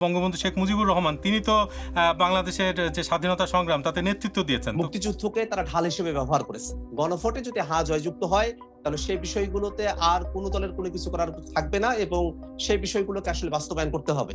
বঙ্গবন্ধু শেখ মুজিবুর রহমান তিনি তো বাংলাদেশের যে স্বাধীনতা সংগ্রাম তাতে নেতৃত্ব দিয়েছেন। তো মুক্তিযুদ্ধকে তারা ঢাল হিসেবে ব্যবহার করেছে। গণভোটে যদি হা জয়যুক্ত হয়, তাহলে সেই বিষয়গুলোতে আর কোন দলের কোন কিছু করার থাকবে না এবং সেই বিষয়গুলোকে আসলে বাস্তবায়ন করতে হবে।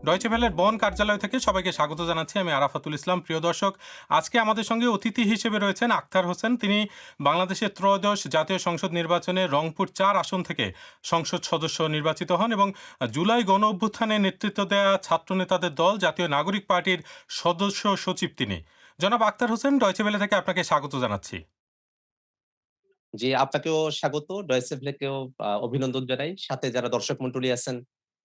ডয়চে ভেলের বন কার্যালয় থেকে সবাইকে স্বাগত জানাচ্ছি। আমি আরাফাতুল ইসলাম। প্রিয় দর্শক, আজকে আমাদের সঙ্গে অতিথি হিসেবে রয়েছেন আখতার হোসেন। তিনি বাংলাদেশের ত্রয়োদশ জাতীয় সংসদ নির্বাচনে রংপুর ৪ আসন থেকে সংসদ সদস্য নির্বাচিত হন এবং জুলাই গণ অভ্যুত্থানে নেতৃত্ব দেয়া ছাত্রনেতাদের দল জাতীয় নাগরিক পার্টির সদস্য সচিব তিনি। জনাব আখতার হোসেন, ডয়চে ভেলে থেকে আপনাকে স্বাগত জানাচ্ছি। জি, আপনাকেও স্বাগত। ডয়েচে ভেলেকেও অভিনন্দন জানাই। সাথে যারা দর্শক মন্ডলী আছেন,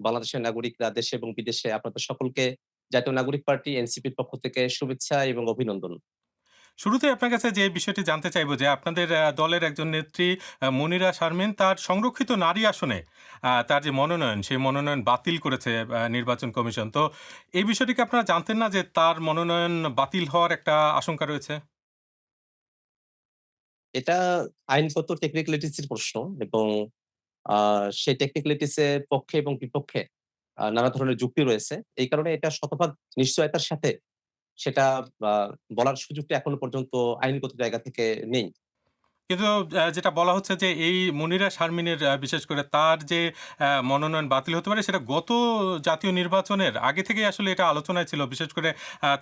বাংলাদেশের নাগরিকরা দেশে এবং বিদেশে আপনাদের সকলকে জাতীয় নাগরিক পার্টি এনসিপির পক্ষ থেকে শুভেচ্ছা এবং অভিনন্দন। শুরুতেই আপনার কাছে যে বিষয়টি জানতে চাইবো যে আপনাদের দলের একজন নেত্রী মনিরা শারমিন তার সংরক্ষিত নারী আসনে তার যে মনোনয়ন, সেই মনোনয়ন বাতিল করেছে নির্বাচন কমিশন। তো এই বিষয়টি কি আপনারা জানতেন না যে তার মনোনয়ন বাতিল হওয়ার একটা আশঙ্কা রয়েছে? এটা আইনগত টেকনিক্যালিটিস এর প্রশ্ন এবং আ সেই টেকনিক্যালিটিস এর পক্ষে এবং বিপক্ষে নানা ধরনের যুক্তি রয়েছে। এই কারণে এটা শতভাগ নিশ্চয়তার সাথে সেটা আ বলার সুযোগটা এখনো পর্যন্ত আইনগত জায়গা থেকে নেই। কিন্তু যেটা বলা হচ্ছে যে এই মনিরা শারমিনের বিশেষ করে তার যে মনোনয়ন বাতিল হতে পারে সেটা গত জাতীয় নির্বাচনের আগে থেকেই আসলে এটা আলোচনায় ছিল। বিশেষ করে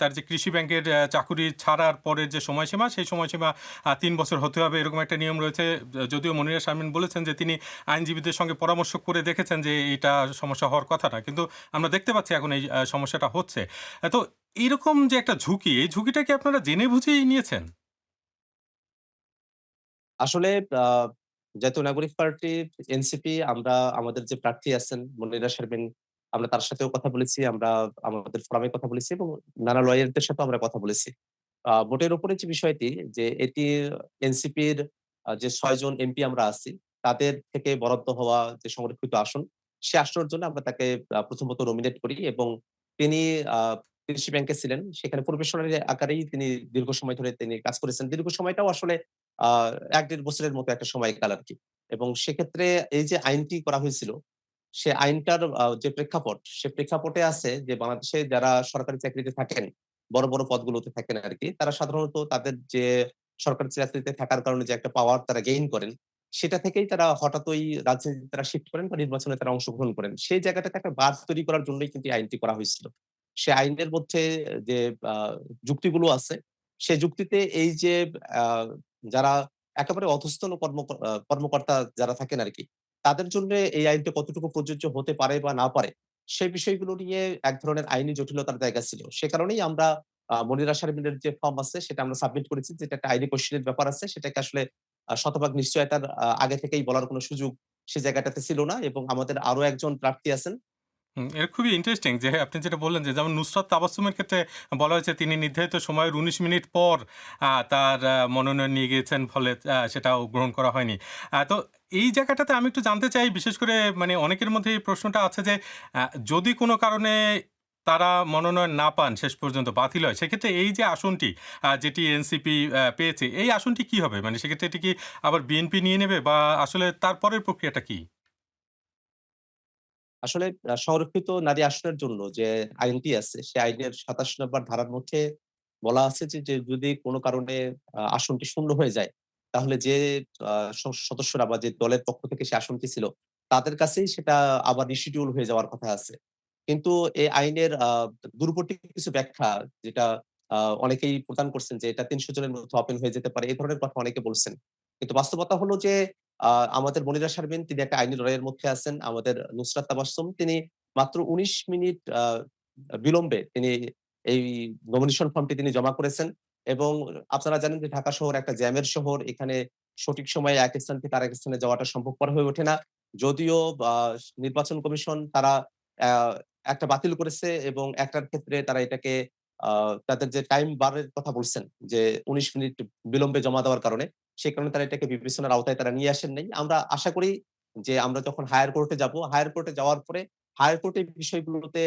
তার যে কৃষি ব্যাংকের চাকুরি ছাড়ার পরের যে সময়সীমা, সেই সময়সীমা ৩ বছর হতে হবে এরকম একটা নিয়ম রয়েছে। যদিও মনিরা শারমিন বলেছেন যে তিনি আইনজীবীদের সঙ্গে পরামর্শ করে দেখেছেন যে এইটা সমস্যা হওয়ার কথা না। কিন্তু আমরা দেখতে পাচ্ছি এখন এই সমস্যাটা হচ্ছে। তো এইরকম যে একটা ঝুঁকি, এই ঝুঁকিটা কি আপনারা জেনে বুঝেই নিয়েছেন? আসলে আ জাতীয় নাগরিক পার্টি এনসিপি আমরা আমাদের যে প্রার্থী আছেন মনিরা শারমিন, আমরা তার সাথেও কথা বলেছি। আমরা আমাদের ফোরামে কথা বলেছি এবং নানা লয়ারদের সাথেও আমরা কথা বলেছি। ভোটের উপরে যে বিষয়টি যে এটি এনসিপির যে ৬ জন এমপি আমরা আছি, তাদের থেকে বরাদ্দ হওয়া যে সংরক্ষিত আসন, সে আসনের জন্য আমরা তাকে প্রথমত নমিনেট করি এবং তিনি আ কৃষি ব্যাংকে ছিলেন। সেখানে প্রবেশনারি আকারেই তিনি দীর্ঘ সময় ধরে তিনি কাজ করেছেন। দীর্ঘ সময়টাও আসলে আ ১-১.৫ বছরের মতো একটা সময়কাল আরকি। এবং সেক্ষেত্রে এই যে আইনটি করা হয়েছিল, সে আইনটার যে প্রেক্ষাপট, সে প্রেক্ষাপটে আছে যে বাংলাদেশে যারা সরকারি চাকরিতে থাকেন, বড়, বড় পদগুলোতে থাকেন আরকি। তারা সাধারণত তাদের যে সরকারি চাকরিতে থাকার কারণে যে একটা পাওয়ার তারা গেইন করেন, সেটা থেকেই তারা হঠাৎই রাজনীতিতে তারা শিফট করেন বা নির্বাচনে তারা অংশগ্রহণ করেন। সেই জায়গাটাতে একটা বাঁধ তৈরি করার জন্যই কিন্তু এই আইনটি করা হয়েছিল। সে আইনের মধ্যে যে আ যুক্তিগুলো আছে, সে যুক্তিতে এই যে আ যারা একেবারে অধস্তন কর্মকর্তা যারা থাকেন আরকি, তাদের জন্য এই আইনটা কতটুকু প্রযোজ্য হতে পারে বা না পারে, সেই বিষয়গুলো নিয়ে এক ধরনের আইনি জটিলতার জায়গা ছিল। সে কারণেই আমরা মনিরা শারমিনের যে ফর্ম আছে সেটা আমরা সাবমিট করেছি যেটা একটা আইনি কোয়েশ্চেন এর ব্যাপার আছে। সেটাকে আসলে শতভাগ নিশ্চয়তার আগে থেকেই বলার কোন সুযোগ সে জায়গাটাতে ছিল না এবং আমাদের আরো একজন প্রার্থী আছেন। এটা খুবই ইন্টারেস্টিং যে আপনি যেটা বললেন যে যেমন নুসরাত তাবাসসুমের ক্ষেত্রে বলা হয়েছে তিনি নির্ধারিত সময়ের ১৯ মিনিট পর তার মনোনয়ন নিয়ে গিয়েছেন ফলে সেটাও গ্রহণ করা হয়নি। তো এই জায়গাটাতে আমি একটু জানতে চাই বিশেষ করে মানে অনেকের মধ্যে এই প্রশ্নটা আছে যে আ যদি কোনো কারণে তারা মনোনয়ন না পান শেষ পর্যন্ত বাতিল হয় সেক্ষেত্রে এই যে আসনটি যেটি এনসিপি পেয়েছে এই আসনটি কি হবে? মানে সেক্ষেত্রে এটি কি আবার বিএনপি নিয়ে নেবে বা আসলে তারপরের প্রক্রিয়াটা কি? আসলে সংরক্ষিত নারী আসনের জন্য যে আইনটি আছে, সে আইনের ২৭ নম্বর ধারার মধ্যে বলা আছে যে যদি কোন কারণে আসনটি শূন্য হয়ে যায়, তাহলে যে আ সদস্যরা বা যে দলের পক্ষ থেকে সে আসনটি ছিল, তাদের কাছেই সেটা আবার রিশিডিউল হয়ে যাওয়ার কথা আছে। কিন্তু এই আইনের দূরবর্তী কিছু ব্যাখ্যা যেটা আ অনেকেই প্রদান করছেন যে এটা ৩০০ জনের মধ্যে ওপেন হয়ে যেতে পারে। এই ধরনের কথা অনেকে বলছেন। কিন্তু বাস্তবতা হলো যে আ আমাদের মনিরা শারমিন তিনি একটা আইনি লড়াইয়ের মধ্যে আছেন। আমাদের নুসরাত তাবাসসুম তিনি মাত্র ১৯ মিনিট বিলম্বে তিনি এই নমিনেশন ফর্মটি তিনি জমা করেছেন এবং আপনারা জানেন যে ঢাকা শহর একটা জ্যামের শহর। এখানে সঠিক সময়ে এক স্থান থেকে আরেক স্থানে যাওয়াটা সম্ভবপর হয়ে ওঠে না। যদিও আ নির্বাচন কমিশন তারা অ্যা একটা বাতিল করেছে এবং একটার ক্ষেত্রে তারা এটাকে আ তাদের যে টাইম বারের কথা বলছেন যে ১৯ মিনিট বিলম্বে জমা দেওয়ার কারণে। সে কারণে তারা এটাকে বিবেচনার আওতায় তারা নিয়ে আসেন নাই। আমরা আশা করি যে আমরা যখন হায়ার কোর্টে যাব, হায়ার কোর্টে যাওয়ার পরে হায়ার কোর্ট এই বিষয়গুলোতে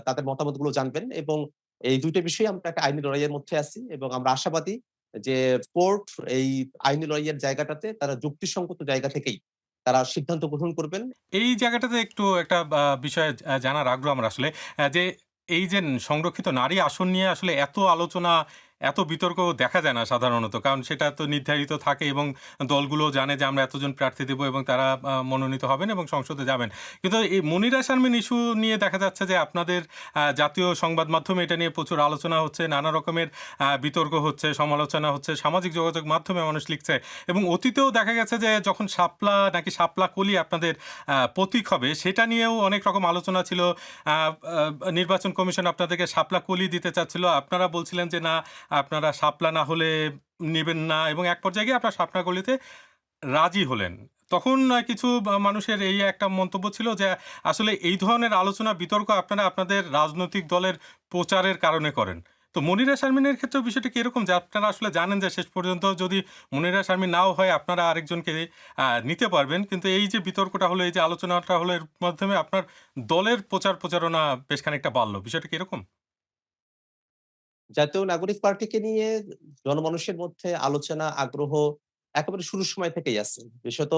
তাদের মতামতগুলো জানবেন এবং এই ২ টা বিষয়ে আমরা একটা আইনি লড়াইয়ের মধ্যে আছি এবং আমরা আশাবাদী যে কোর্ট এই আইনি লড়াইয়ের জায়গাটাতে তারা যুক্তিসঙ্গত জায়গা থেকেই তারা সিদ্ধান্ত গ্রহণ করবেন। এই জায়গাটাতে একটু একটা বিষয় জানার আগ্রহ আমার আসলে। যে এই যে সংরক্ষিত নারী আসন নিয়ে আসলে এত আলোচনা, এত বিতর্ক দেখা যায় না সাধারণত। কারণ সেটা তো নির্ধারিত থাকে এবং দলগুলো জানে যে আমরা এতজন প্রার্থী দেব এবং তারা মনোনীত হবেন এবং সংসদে যাবেন। কিন্তু এই মনিরা শারমিন ইস্যু নিয়ে দেখা যাচ্ছে যে আপনাদের জাতীয় সংবাদ মাধ্যমে এটা নিয়ে প্রচুর আলোচনা হচ্ছে, নানা রকমের বিতর্ক হচ্ছে, সমালোচনা হচ্ছে, সামাজিক যোগাযোগ মাধ্যমে মানুষ লিখছে এবং অতীতেও দেখা গেছে যে যখন শাপলা নাকি শাপলা কলি আপনাদের প্রতীক হবে সেটা নিয়েও অনেক রকম আলোচনা ছিল। আ আ নির্বাচন কমিশন আপনাদেরকে শাপলা কলি দিতে চাচ্ছিল। আপনারা বলছিলেন যে, "না, আপনারা শাপলা না হলে নিবেন না" এবং এক পর্যায়ে গিয়ে আপনারা শাপলা কলিতে রাজি হলেন। তখন কিছু মানুষের এই একটা মন্তব্য ছিল যে, আসলে এই ধরনের আলোচনা বিতর্ক আপনারা আপনাদের রাজনৈতিক দলের প্রচারের কারণে করেন। তো মনিরা শারমিনের ক্ষেত্রেও বিষয়টা কি এরকম যে, আপনারা আসলে জানেন যে শেষ পর্যন্ত যদি মনিরা শারমিন নাও হয় আপনারা আরেকজনকে নিতে পারবেন। কিন্তু এই যে বিতর্কটা হলো, এই যে আলোচনাটা হলো এর মাধ্যমে আপনার দলের প্রচারণা বেশ খানিকটা বাড়ল। বিষয়টা কি এরকম? জাতীয় নাগরিক পার্টিকে নিয়ে জনমানুষের মধ্যে আলোচনা, আগ্রহ একেবারে শুরুর সময় থেকেই আছে। বিশেষত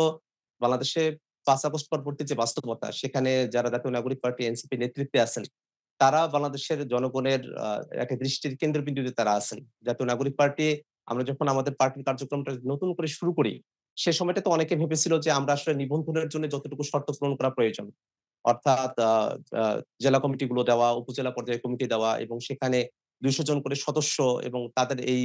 বাংলাদেশে ৫ আগস্ট পরবর্তী যে বাস্তবতা, সেখানে যারা জাতীয় নাগরিক পার্টি এনসিপি নেতৃত্বে আছেন, তারা বাংলাদেশের জনগণের একটা দৃষ্টির কেন্দ্রবিন্দুতে তারা আছেন। জাতীয় নাগরিক পার্টি আমরা যখন আমাদের পার্টির কার্যক্রমটা নতুন করে শুরু করি, সে সময়টাতে অনেকে ভেবেছিল যে আমরা আসলে নিবন্ধনের জন্য যতটুকু শর্ত পূরণ করা প্রয়োজন। অর্থাৎ আ আ জেলা কমিটিগুলো দেওয়া, উপজেলা পর্যায়ে কমিটি দেওয়া এবং সেখানে ২০০ জন করে সদস্য এবং তাদের এই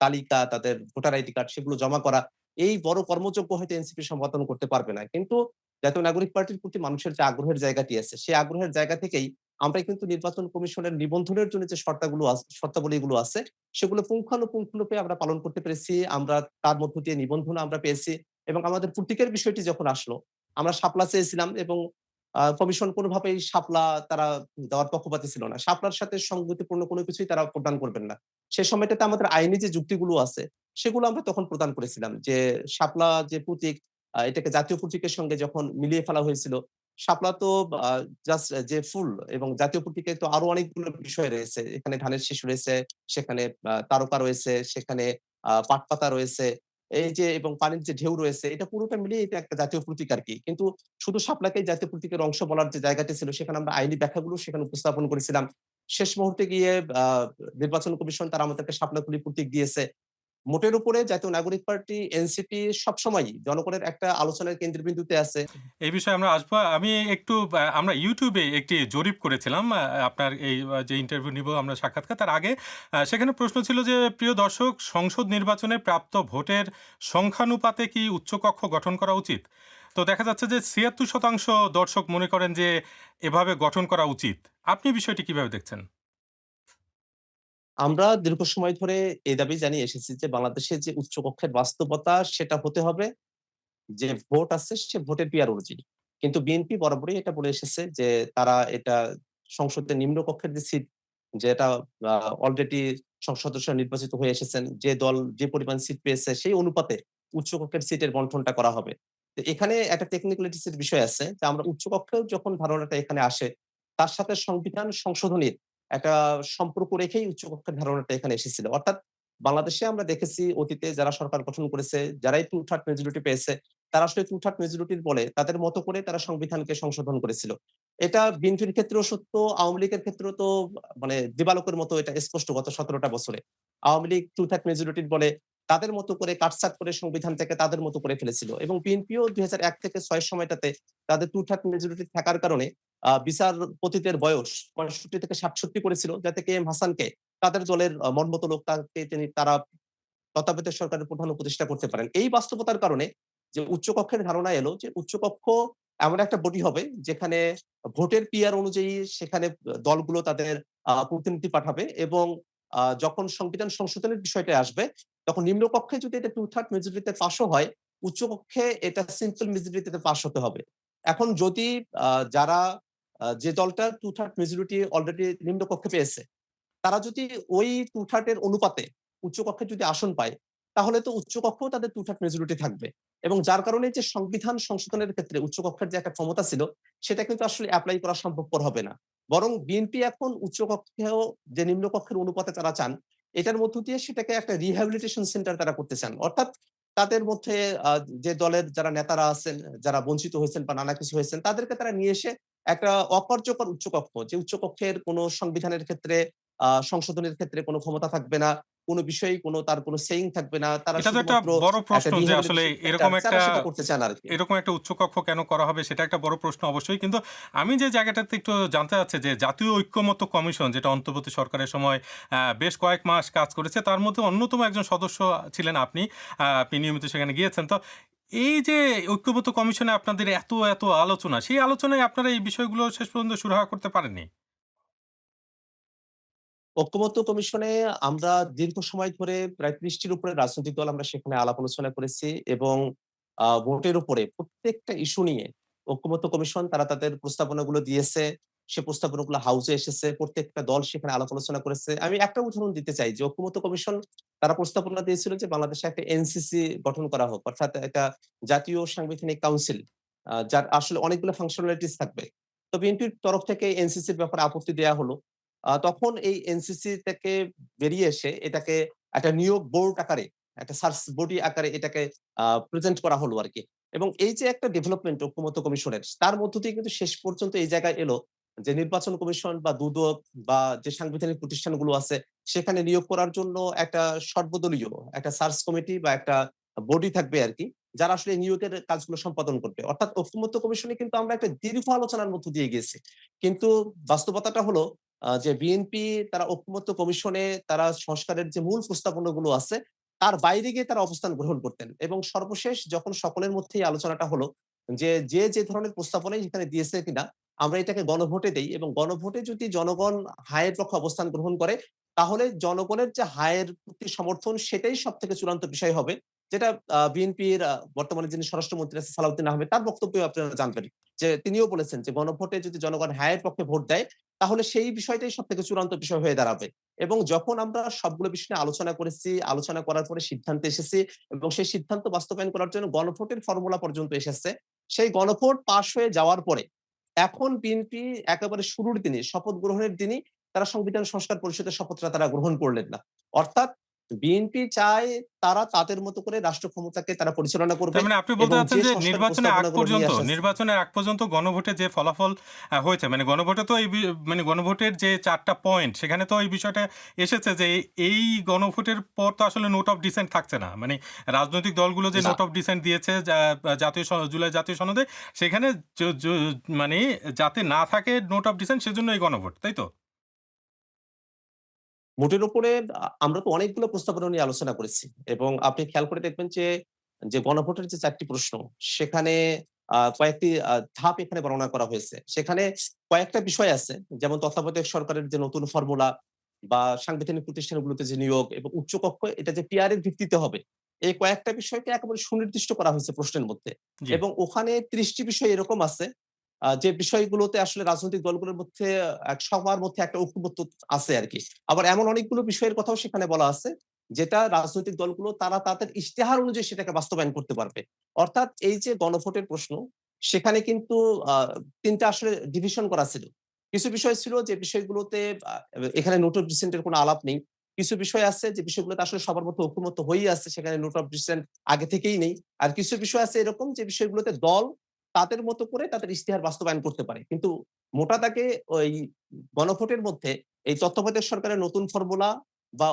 তালিকা, তাদের ভোটার আইডি কার্ড সেগুলো জমা করা। এই বড় কর্মযজ্ঞ হয়তো এনসিপি সম্পাদন করতে পারবে না। কিন্তু জাতীয় নাগরিক পার্টির প্রতি মানুষের যে আগ্রহের জায়গাটি আছে, সেই আগ্রহের জায়গা থেকেই আমরা কিন্তু নির্বাচন কমিশনের নিবন্ধনের জন্য যে শর্তাবলীগুলো আছে, সেগুলো পুঙ্খানুপুঙ্খরূপে আমরা পালন করতে পেরেছি। আমরা তার মধ্য দিয়ে নিবন্ধন আমরা পেয়েছি এবং আমাদের প্রতীকের বিষয়টি যখন আসলো, আমরা শাপলা চেয়েছিলাম এবং কমিশন কোনভাবেই শাপলা তারা দেওয়ার পক্ষপাতী ছিল না। শাপলার সাথে সঙ্গতিপূর্ণ কোন কিছুই তারা প্রদান করবেন না। সে সময়টাতে আমাদের আইনি যে যুক্তিগুলো আছে, সেগুলো আমরা তখন প্রদান করেছিলাম। যে শাপলা যে প্রতীক, এটাকে জাতীয় প্রতীকের সঙ্গে যখন মিলিয়ে ফেলা হয়েছিল, শাপলা তো আ জাস্ট যে ফুল এবং জাতীয় প্রতীকে তো আরো অনেকগুলো বিষয় রয়েছে। এখানে ধানের শীষ রয়েছে, সেখানে তারকা রয়েছে, সেখানে পাটপাতা রয়েছে। এই যে এবং পানির যে ঢেউ রয়েছে, এটা পুরোটা মিলিয়ে এটা একটা জাতীয় প্রতীক আরকি। কিন্তু শুধু শাপলাকেই জাতীয় প্রতীকের অংশ বলার যে জায়গাটি ছিল, সেখানে আমরা আইনি ব্যাখ্যাগুলো সেখানে উপস্থাপন করেছিলাম। শেষ মুহূর্তে গিয়ে আ নির্বাচন কমিশন তারা আমাদেরকে শাপলাকলি প্রতীক দিয়েছে। মোটের উপরে জাতীয় নাগরিক পার্টি এনসিপি সবসময়ই জনগণের একটা আলোচনার কেন্দ্রবিন্দুতে আছে। এই বিষয়ে আমরা আসবো। আমি একটু আমরা YouTube এ একটি জরিপ করেছিলাম। আপনার এই যে ইন্টারভিউ নিবো আমরা সাক্ষাৎকার তার আগে সেখানে প্রশ্ন ছিল যে, "প্রিয় দর্শক, সংসদ নির্বাচনে প্রাপ্ত ভোটের সংখ্যানুপাতে কি উচ্চকক্ষ গঠন করা উচিত?" তো দেখা যাচ্ছে যে ৭৬% দর্শক মনে করেন যে এভাবে গঠন করা উচিত। আপনি বিষয়টি কিভাবে দেখছেন? আমরা দীর্ঘ সময় ধরে এই দাবি জানিয়ে এসেছি যে বাংলাদেশের যে উচ্চকক্ষের বাস্তবতা সেটা হতে হবে যে ভোট আছে সে ভোটের পিয়ার অনুযায়ী। কিন্তু বিএনপি বরাবরই এটা বলে এসেছে যে তারা এটা সংসদের নিম্নকক্ষের যে সিট যেটা আ অলরেডি সংসদ সদস্য নির্বাচিত হয়ে এসেছেন, যে দল যে পরিমাণ সিট পেয়েছে সেই অনুপাতে উচ্চকক্ষের সিটের বন্টনটা করা হবে। তো এখানে একটা টেকনিক্যালিটিস এর বিষয় আছে যে আমরা উচ্চকক্ষেও যখন ধারণাটা এখানে আসে, তার সাথে সংবিধান সংশোধনীর একটা সম্পর্ক রেখেই উচ্চকক্ষের ধারণাটা এখানে এসেছিল। অর্থাৎ বাংলাদেশে আমরা দেখেছি অতীতে যারা সরকার গঠন করেছে, যারাই 2/3 মেজরিটি পেয়েছে, তারা আসলে 2/3 মেজরিটির বলে তাদের মতো করে তারা সংবিধানকে সংশোধন করেছিল। এটা বিএনপির ক্ষেত্রেও সত্য, আওয়ামী লীগের ক্ষেত্রেও তো মানে দিবালোকের মতো এটা স্পষ্ট গত ১৭ টা বছরে। আওয়ামী লীগ 2/3 মেজরিটির বলে তাদের মতো করে কাটছাঁট করে সংবিধানটাকে তাদের মতো করে ফেলেছিল এবং বিএনপিও ২০০১ থেকে ৬ সময়টাতে তাদের 2/3 মেজরিটি থাকার কারণে বিচারপতিদের বয়স ৬৫ থেকে ৬৭ করেছিল যাতে কে এম হাসানকে তাদের দলের মনমতো লোক তারা তত্ত্বাবধায়ক সরকারের প্রধান উপদেষ্টা করতে পারেন। এই বাস্তবতার কারণে যে উচ্চকক্ষের ধারণা এলো যে উচ্চকক্ষ এমন একটা বডি হবে যেখানে ভোটের পিয়ার অনুযায়ী সেখানে দলগুলো তাদের প্রতিনিধি পাঠাবে এবং যখন সংবিধান সংশোধনের বিষয়টা আসবে তখন নিম্নকক্ষে যদি এটা 2/3 মেজরিটিতে পাসও হয়, উচ্চকক্ষে এটা সিম্পল মেজরিটিতে পাস হতে হবে। এখন যদি যারা যে দলটা 2/3 মেজরিটি অলরেডি নিম্নকক্ষে পেয়েছে তারা যদি ওই 2/3 এর অনুপাতে উচ্চকক্ষে যদি আসন পায়, তাহলে তো উচ্চকক্ষেও তাদের 2/3 মেজরিটি থাকবে। এবং যার কারণে যে সংবিধান সংশোধনের ক্ষেত্রে উচ্চকক্ষের যে একটা ক্ষমতা ছিল, সেটা কিন্তু আসলে এপ্লাই করা সম্ভবপর হবে না। বরং বিএনপি এখন উচ্চকক্ষেও যে নিম্নকক্ষের অনুপাতে তারা চান, এটার মধ্য দিয়ে সেটাকে একটা রিহ্যাবিলিটেশন সেন্টার তারা করতে চান। অর্থাৎ তাদের মধ্যে আ যে দলের যারা নেতারা আছেন, যারা বঞ্চিত হয়েছেন বা নানা কিছু হয়েছেন, তাদেরকে তারা নিয়ে এসে একটা অকার্যকর উচ্চকক্ষ, যে উচ্চকক্ষের কোনো সংবিধানের ক্ষেত্রে সংশোধনের ক্ষেত্রে কোনো ক্ষমতা থাকবে না। কোনো বিষয়েই তার কোনো সেইং থাকবে না। তারা এটা তো একটা শুধুমাত্র বড় একটা প্রশ্ন যে আসলে রিহ্যাবিলিটেশন সেন্টার এরকম যারা একটা সেটা করতে চান আরকি। এরকম একটা উচ্চকক্ষ কেন করা হবে সেটা একটা বড় প্রশ্ন অবশ্যই। কিন্তু আমি যে জায়গাটাতে একটু জানতে চাচ্ছি যে জাতীয় ঐক্যমত্য কমিশন যেটা অন্তর্বর্তী সরকারের সময় বেশ কয়েক মাস কাজ করেছে, তার মধ্যে অন্যতম একজন সদস্য ছিলেন আপনি। আপনি নিয়মিত সেখানে গিয়েছেন। তো এই যে ঐক্যমত্য কমিশনে আপনাদের এত আলোচনা, সেই আলোচনায় আপনারা এই বিষয়গুলো শেষ পর্যন্ত সুরাহা করতে পারেননি? ঐক্যমত্য কমিশনে আমরা দীর্ঘ সময় ধরে প্রায় ৩০ টির উপরে রাজনৈতিক দল আমরা সেখানে আলাপ আলোচনা করেছি এবং ভোটের উপরে প্রত্যেকটা ইস্যু নিয়ে ঐক্যমত্য কমিশন তারা তাদের প্রস্তাবনাগুলো দিয়েছে। সে প্রস্তাবনাগুলো হাউসে এসেছে। প্রত্যেকটা দল সেখানে আলাপ আলোচনা করেছে। আমি একটা উদাহরণ দিতে চাই যে ঐক্যমত্য কমিশন তারা প্রস্তাবনা দিয়েছিল যে বাংলাদেশে একটা এনসিসি গঠন করা হোক। অর্থাৎ একটা জাতীয় সাংবিধানিক কাউন্সিল যার আসলে অনেকগুলো ফাংশনালিটিস থাকবে। তো বিএনপির তরফ থেকে এনসিসির ব্যাপারে আপত্তি দেয়া হলো। তখন এই এনসিসি থেকে বেরিয়ে এসে এটাকে একটা নিয়োগ বোর্ড আকারে, একটা সার্চ বডি আকারে এটাকে প্রেজেন্ট করা হলো আরকি। এবং এই যে একটা ডেভেলপমেন্ট ঐক্যমত্য কমিশনের, তার মধ্য দিয়ে কিন্তু শেষ পর্যন্ত এই জায়গায় এলো যে নির্বাচন কমিশন বা দুদক বা যে সাংবিধানিক প্রতিষ্ঠানগুলো আছে, সেখানে নিয়োগ করার জন্য একটা সর্বদলীয় একটা সার্চ কমিটি বা একটা বডি থাকবে আরকি। যারা আসলে এই নিয়োগের কাজগুলো সম্পাদন করবে। অর্থাৎ ঐক্যমত্য কমিশনে কিন্তু আমরা একটা দীর্ঘ আলোচনার মধ্য দিয়ে গেছি। কিন্তু বাস্তবতাটা হলো যে বিএনপি তারা ঐকমত্য কমিশনে তারা সংস্কারের যে মূল প্রস্তাবনাগুলো আছে, তার বাইরে গিয়ে তারা অবস্থান গ্রহণ করতেন। এবং সর্বশেষ যখন সকলের মধ্যেই আলোচনাটা হলো যে ধরনের প্রস্তাবনাই এখানে দিয়েছে কিনা, আমরা এটাকে গণভোটে দেই এবং গণভোটে যদি জনগণ হায়ের পক্ষে অবস্থান গ্রহণ করে, তাহলে জনগণের যে হায়ের প্রতি সমর্থন সেটাই সবথেকে চূড়ান্ত বিষয় হবে। যেটা বিএনপির বর্তমানে যিনি স্বরাষ্ট্রমন্ত্রী আছেন সালাউদ্দিন আহমেদ তার বক্তব্যেও আপনারা জানবেন। যে তিনিও বলেছেন যে গণভোটে যদি জনগণ হায়ের পক্ষে ভোট দেয় তাহলে সেই বিষয়টাই সবথেকে চূড়ান্ত বিষয় হয়ে দাঁড়াবে। এবং যখন আমরা সবগুলো বিষয় নিয়ে আলোচনা করেছি, আলোচনা করার পরে সিদ্ধান্তে এসেছি এবং সেই সিদ্ধান্ত বাস্তবায়ন করার জন্য গণভোটের ফর্মুলা পর্যন্ত এসেছে। সেই গণভোট পাস হয়ে যাওয়ার পরে এখন বিএনপি একেবারে শুরুর দিনে শপথ গ্রহণের দিনই তারা সংবিধান সংস্কার পরিষদের শপথটা তারা গ্রহণ করলেন না। অর্থাৎ বিএনপি চায় তারা তাদের মতো করে রাষ্ট্র ক্ষমতাকে তারা পরিচালনা করবে তার মানে আপনি বলতে এবং চাচ্ছেন যে যে সংস্কার প্রস্তাবনাগুলো নিয়ে আসা নির্বাচনের আগ পর্যন্ত গণভোটে যে ফলাফল হয়েছে, মানে গণভোটে তো মানে গণভোটের যে ৪ টা পয়েন্ট সেখানে তো এই বিষয়টা এসেছে যে এই গণভোটের পর তো আসলে নোট অফ ডিসেন্ট থাকছে না। মানে রাজনৈতিক দলগুলো যে না। নোট অফ ডিসেন্ট দিয়েছে জুলাই জাতীয় সনদে, সেখানে জ জ মানে যাতে না থাকে নোট অফ ডিসেন্ট, সেজন্য এই গণভোট, তাই তো? মোটের উপরে আমরা তো অনেকগুলো প্রস্তাবনা নিয়ে আলোচনা করেছি এবং আপনি খেয়াল করে দেখবেন যে গণভোটের যে ৪ টি প্রশ্ন সেখানে কয়েকটি ধাপ এখানে বর্ণনা করা হয়েছে। সেখানে কয়েকটা বিষয় আছে যেমন তত্ত্বাবধায়ক সরকারের যে নতুন ফর্মুলা বা সাংবিধানিক প্রতিষ্ঠানগুলোতে যে নিয়োগ এবং উচ্চকক্ষ এটা যে পিআর এর ভিত্তিতে হবে। এই কয়েকটা বিষয়কে একেবারে সুনির্দিষ্ট করা হয়েছে প্রশ্নের মধ্যে। জি। এবং ওখানে ৩০ টি বিষয় এরকম আছে যে বিষয়গুলোতে আসলে রাজনৈতিক দলগুলোর মধ্যে সবার মধ্যে একটা ঐক্যমত্য আছে আরকি। আবার এমন অনেকগুলো বিষয়ের কথাও সেখানে বলা আছে, যেটা রাজনৈতিক দলগুলো তারা তাদের ইশতেহার অনুযায়ী সেটাকে বাস্তবায়ন করতে পারবে। অর্থাৎ এই যে গণভোটের প্রশ্ন, সেখানে কিন্তু আ ৩ টা আসলে ডিভিশন করা ছিল। কিছু বিষয় ছিল যে বিষয়গুলোতে আ এখানে নোট অফ ডিসেন্ট এর কোনো আলাপ নেই। কিছু বিষয় আছে যে বিষয়গুলোতে আসলে সবার মধ্যে ঐকমত্য হয়েই আছে, সেখানে নোট অফ ডিসেন্ট আগে থেকেই নেই। আর কিছু বিষয় আছে এরকম যে বিষয়গুলোতে দল তাদের মতো করে তাদের ইশতেহার বাস্তবায়ন করতে পারে। কিন্তু মোটা দাগে ওই গণভোটের মধ্যে এই তত্ত্বাবধায়ক সরকারের নতুন ফর্মুলা বা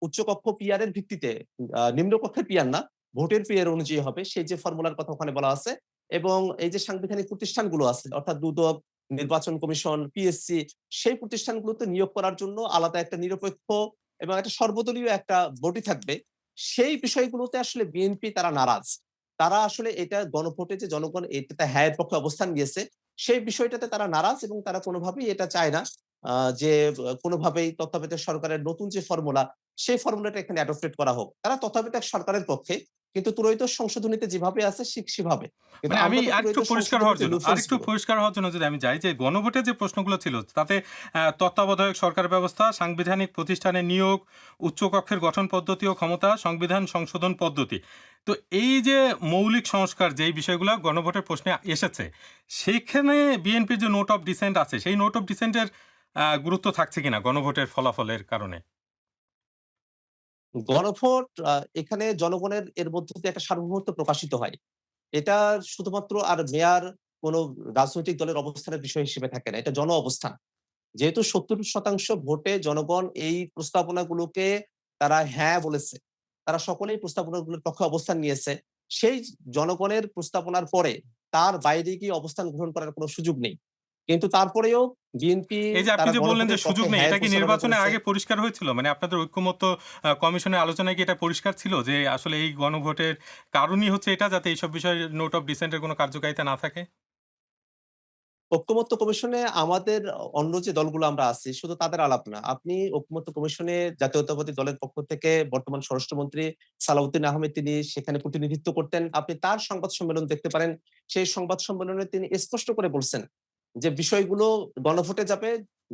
উচ্চকক্ষ পিআর এর ভিত্তিতে নিম্নকক্ষের পিআর না, ভোটের পিআর অনুযায়ী হবে। সেই যে ফর্মুলার কথা ওখানে বলা আছে এবং এই যে সাংবিধানিক প্রতিষ্ঠানগুলো আছে অর্থাৎ দুদক, নির্বাচন কমিশন, পিএসসি সেই প্রতিষ্ঠানগুলোতে নিয়োগ করার জন্য আলাদা একটা নিরপেক্ষ এবং একটা সর্বদলীয় একটা বডি থাকবে। সেই বিষয়গুলোতে আসলে বিএনপি তারা নারাজ। তারা আসলে এটা গণভোটে যে জনগণ এটাতে হ্যাঁ এর পক্ষে অবস্থান নিয়েছে, সেই বিষয়টাতে তারা নারাজ এবং তারা কোনোভাবেই এটা চায় না যে কোনোভাবেই তত্ত্বাবধায়ক সরকারের নতুন যে ফর্মুলা, সেই ফর্মুলাটা এখানে অ্যাডপ্টেড করা হোক। তারা তত্ত্বাবধায়ক সরকারের পক্ষে, কিন্তু ত্রয়োদশ সংশোধনীতে যেভাবে আছে সেভাবে। কিন্তু মানে আমি আমরা তো আরেকটু ত্রয়োদশ পরিষ্কার সংশোধনীর হওয়ার যে জন্য লুফহোলস আরেকটু গুলো পরিষ্কার হওয়ার জন্য যদি আমি যাই যে গণভোটে যে প্রশ্নগুলো ছিল তাতে তত্ত্বাবধায়ক সরকার ব্যবস্থা, সাংবিধানিক প্রতিষ্ঠানের নিয়োগ, উচ্চকক্ষের গঠন পদ্ধতি ও ক্ষমতা, সংবিধান সংশোধন পদ্ধতি। তো এই যে মৌলিক সংস্কার যেই বিষয়গুলো গণভোটের প্রশ্নে এসেছে, সেইখানে বিএনপির যে নোট অফ ডিসেন্ট আছে, সেই নোট অফ ডিসেন্টের গুরুত্ব থাকছে কিনা গণভোটের ফলাফলের কারণে? গণভোট এখানে জনগণের এর মধ্য দিয়ে একটা সার্বভৌমত্ব প্রকাশিত হয়। এটা শুধুমাত্র আর মেয়র কোন রাজনৈতিক দলের অবস্থানের বিষয় হিসেবে থাকে না। এটা জন অবস্থান। যেহেতু ৭০% ভোটে জনগণ এই প্রস্তাবনাগুলোকে তারা হ্যাঁ বলেছে। তারা সকলেই প্রস্তাবনাগুলোর পক্ষে অবস্থান নিয়েছে। সেই জনগণের প্রস্তাবনার পরে তার বাইরে গিয়ে অবস্থান গ্রহণ করার কোন সুযোগ নেই। কিন্তু তারপরেও বিএনপি এই যে আপনি তারা যে বললেন যে গণভোটের সুযোগ পক্ষে নেই, হ্যাঁ এটা কি ঘোষণা নির্বাচনের করেছে। আগে পরিষ্কার হয়েছিল? মানে আপনাদের ঐক্যমত্য কমিশনের আলোচনায় কি এটা পরিষ্কার ছিল যে আসলে এই গণভোটের কারণই হচ্ছে এটা, যাতে এইসব বিষয়ে নোট অফ ডিসেন্ট এর কোনো কার্যকারিতা না থাকে? ঐক্যমত্য কমিশনে আমাদের অন্য যে দলগুলো আমরা আছি শুধু তাদের আলাপ না। আপনি ঐক্যমত্য কমিশনে জাতীয়তাবাদী দলের পক্ষ থেকে বর্তমান স্বরাষ্ট্রমন্ত্রী সালাউদ্দিন আহমেদ তিনি সেখানে প্রতিনিধিত্ব করতেন। আপনি তার সংবাদ সম্মেলন দেখতে পারেন। সেই সংবাদ সম্মেলনে তিনি স্পষ্ট করে বলছেন যে বিষয়গুলো গণভোটে যাবে।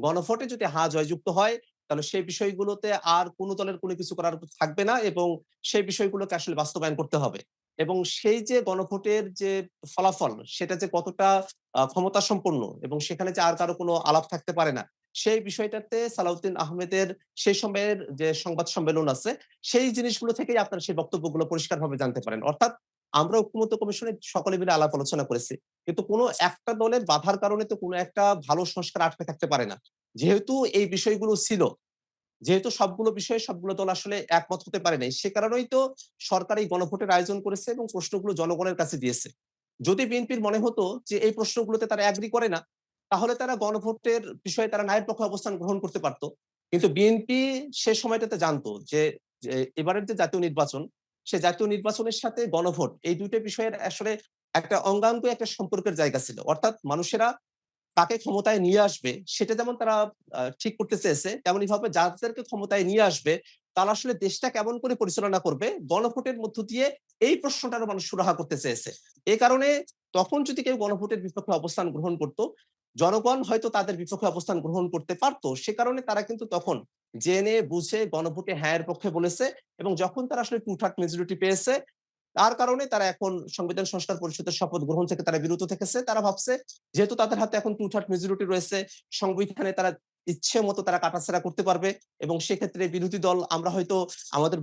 গণভোটে যদি হ্যাঁ জয়যুক্ত হয় তাহলে সেই বিষয়গুলোতে আর কোন দলের কোন কিছু করার থাকবে না এবং সেই বিষয়গুলোকে আসলে বাস্তবায়ন করতে হবে। এবং সেই যে গণভোটের যে ফলাফল সেটা যে কতটা ক্ষমতা সম্পন্ন এবং সেখানে যে আর কারো কোনো আলাপ থাকতে পারে না। সেই বিষয়টাতে সালাউদ্দিন আহমেদের সেই সময়ের যে সংবাদ সম্মেলন আছে, সেই জিনিসগুলো থেকেই আপনারা সেই বক্তব্যগুলো পরিষ্কারভাবে জানতে পারেন। অর্থাৎ আমরা ঐক্যমত্য কমিশনে সকলে মিলে আলাপ আলোচনা করেছি। কিন্তু কোনো একটা দলের বাধার কারণে তো কোনো একটা ভালো সংস্কার আটকে থাকতে পারে না। যেহেতু এই বিষয়গুলো ছিল, যেহেতু সবগুলো বিষয়ে সবগুলো দল আসলে একমত হতে পারে নাই, সে কারণেই তো সরকার এই গণভোটের আয়োজন করেছে এবং প্রশ্নগুলো জনগণের কাছে দিয়েছে। যদি বিএনপির মনে হতো যে এই প্রশ্নগুলোতে তারা এগ্রি করে না, তাহলে তারা গণভোটের বিষয়ে তারা নায়ের পক্ষে অবস্থান গ্রহণ করতে পারত। কিন্তু বিএনপি সে সময়টাতে জানতো যে এবারের যে জাতীয় নির্বাচন, সে জাতীয় নির্বাচনের সাথে গণভোট এই ২ টা বিষয়ের আসলে একটা অঙ্গাঙ্গ একটা সম্পর্কের জায়গা ছিল। অর্থাৎ মানুষেরা কাকে ক্ষমতায় নিয়ে আসবে সেটা যেমন তারা ঠিক করতে চেয়েছে, তেমনি ভাবে যাদেরকে ক্ষমতায় নিয়ে আসবে তারা আসলে দেশটা কেমন করে পরিচালনা করবে গণভোটের মধ্য দিয়ে এই প্রশ্নটারও মানুষ সুরাহা করতে চেয়েছে। এ কারণে তখন যদি কেউ গণভোটের বিপক্ষে অবস্থান গ্রহণ করত, জনগণ হয়তো তাদের বিপক্ষে অবস্থান গ্রহণ করতে পারত। সে কারণে তারা কিন্তু তখন জেনে বুঝে গণভোটে হ্যাঁ এর পক্ষে বলেছে এবং যখন তারা আসলে টু-থার্ড মেজরিটি পেয়েছে তার কারণে তারা এখন সংবিধান সংস্কার পরিষদের শপথ গ্রহণ থেকে তারা বিরত থেকেছে। তারা ভাবছে যেহেতু তাদের হাতে এখন টু-থার্ড মেজরিটি রয়েছে, সংবিধানে তারা ইচ্ছে মতো তারা কাটাছেঁড়া করতে পারবে এবং সেক্ষেত্রে বিরোধী দল আমরা হয়তো আমাদের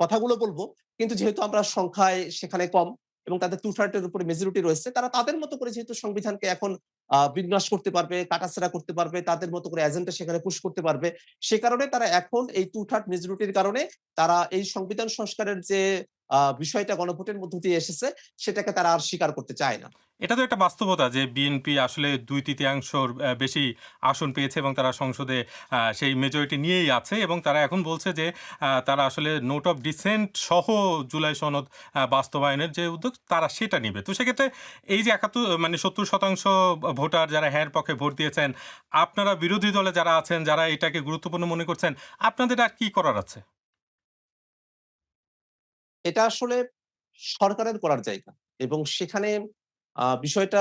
কথাগুলো বলব। কিন্তু যেহেতু আমরা সংখ্যায় সেখানে কম এবং তাদের টু-থার্ড এর উপরে মেজরিটি রয়েছে, তারা তাদের মতো করে যেহেতু সংবিধানকে এখন বিন্যাস করতে পারবে, কাটাছেঁড়া করতে পারবে, তাদের মতো করে এজেন্ডা সেখানে পুশ করতে পারবে। সে কারণে তারা এখন এই টু-থার্ড মেজরিটির কারণে তারা এই সংবিধান সংস্কারের যে বিষয়টা গণভোটের মধ্য দিয়ে এসেছে, সেটাকে তারা আর স্বীকার করতে চায় না। এটা তো একটা বাস্তবতা যে বিএনপি আসলে ২/৩ বেশি আসন পেয়েছে এবং তারা সংসদে সেই মেজরিটি নিয়েই আছে এবং তারা এখন বলছে যে তারা আসলে নোট অফ ডিসেন্ট সহ জুলাই সনদ বাস্তবায়নের যে উদ্যোগ তারা সেটা নিবে। তো সেক্ষেত্রে এই যে ৭১ মানে ৭০% ভোটার যারা হ্যাঁ এর পক্ষে ভোট দিয়েছেন, আপনারা বিরোধী দলে যারা আছেন, যারা এটাকে গুরুত্বপূর্ণ মনে করছেন, আপনাদের আর কি করার আছে? এটা আসলে সরকারের করার জায়গা এবং সেখানে বিষয়টা